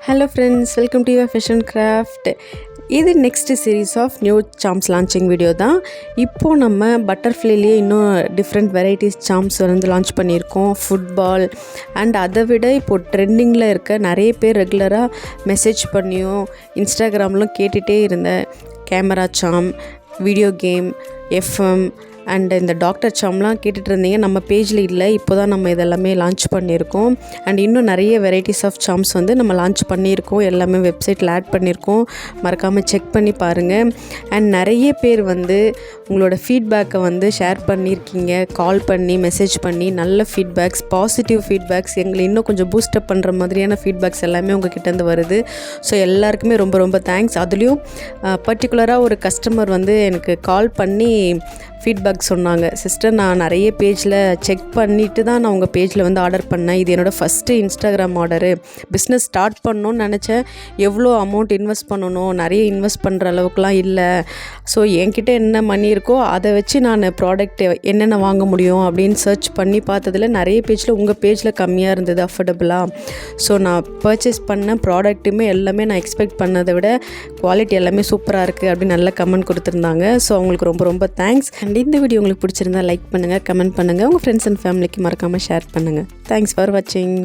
Hello friends, welcome to your Fashion Craft. இது next series of new charms launching video தான். இப்போது நம்ம பட்டர்ஃப்ளைலேயே இன்னும் டிஃப்ரெண்ட் வெரைட்டிஸ் சாம்ஸ் வந்து லான்ச் பண்ணியிருக்கோம். ஃபுட்பால் அண்ட் அதை விட இப்போது ட்ரெண்டிங்கில் இருக்க நிறைய பேர் ரெகுலராக மெசேஜ் பண்ணியும் இன்ஸ்டாகிராம்லாம் கேட்டுகிட்டே இருந்தேன். Camera Sam, video game, FM and இந்த டாக்டர் சாம்லாம் கேட்டுட்டு இருந்தீங்க. நம்ம பேஜில் இல்லை, இப்போ தான் நம்ம இதெல்லாமே லான்ச் பண்ணியிருக்கோம். அண்ட் இன்னும் நிறைய வெரைட்டிஸ் ஆஃப் சாம்ஸ் வந்து நம்ம லான்ச் பண்ணியிருக்கோம். எல்லாமே வெப்சைட்டில் ஆட் பண்ணியிருக்கோம். மறக்காமல் செக் பண்ணி பாருங்கள். அண்ட் நிறைய பேர் வந்து உங்களோட ஃபீட்பேக்கை வந்து ஷேர் பண்ணியிருக்கீங்க. கால் பண்ணி மெசேஜ் பண்ணி நல்ல ஃபீட்பேக்ஸ், பாசிட்டிவ் ஃபீட்பேக்ஸ், எங்களை இன்னும் கொஞ்சம் பூஸ்டப் பண்ணுற மாதிரியான ஃபீட்பேக்ஸ் எல்லாமே உங்கள் கிட்டேருந்து வருது. ஸோ எல்லாருக்குமே ரொம்ப ரொம்ப தேங்க்ஸ். அதுலேயும் பர்டிகுலராக ஒரு கஸ்டமர் வந்து எனக்கு கால் பண்ணி ஃபீட்பேக் சொன்னாங்க. சிஸ்டர், நான் நிறைய பேஜில் செக் பண்ணிவிட்டு தான் நான் உங்கள் பேஜில் வந்து ஆர்டர் பண்ணேன். இது என்னோடய first Instagram order. Business start பண்ணணுன்னு நினச்சேன். எவ்வளோ அமௌண்ட் இன்வெஸ்ட் பண்ணணும், நிறைய இன்வெஸ்ட் பண்ணுற அளவுக்குலாம் இல்லை. ஸோ என்கிட்ட என்ன மணி இருக்கோ அதை வச்சு நான் ப்ராடக்ட் என்னென்ன வாங்க முடியும் அப்படின்னு சர்ச் பண்ணி பார்த்ததில் நிறைய பேஜில் உங்கள் பேஜில் கம்மியாக இருந்தது, அஃபோர்டபுளாக. ஸோ நான் பர்ச்சேஸ் பண்ண ப்ராடக்ட்டுமே எல்லாமே நான் எக்ஸ்பெக்ட் பண்ணதை விட குவாலிட்டி எல்லாமே சூப்பராக இருக்குது அப்படின்னு நல்ல கமெண்ட் கொடுத்துருந்தாங்க. ஸோ அவங்களுக்கு ரொம்ப ரொம்ப தேங்க்ஸ். அண்ட் இந்த வீடியோ உங்களுக்கு பிடிச்சிருந்தா லைக் பண்ணுங்கள், கமெண்ட் பண்ணுங்கள், உங்கள் ஃப்ரெண்ட்ஸ் அண்ட் ஃபேமிலிக்கு மறக்காமல் ஷேர் பண்ணுங்கள். தேங்க்ஸ் ஃபார் வாட்சிங்.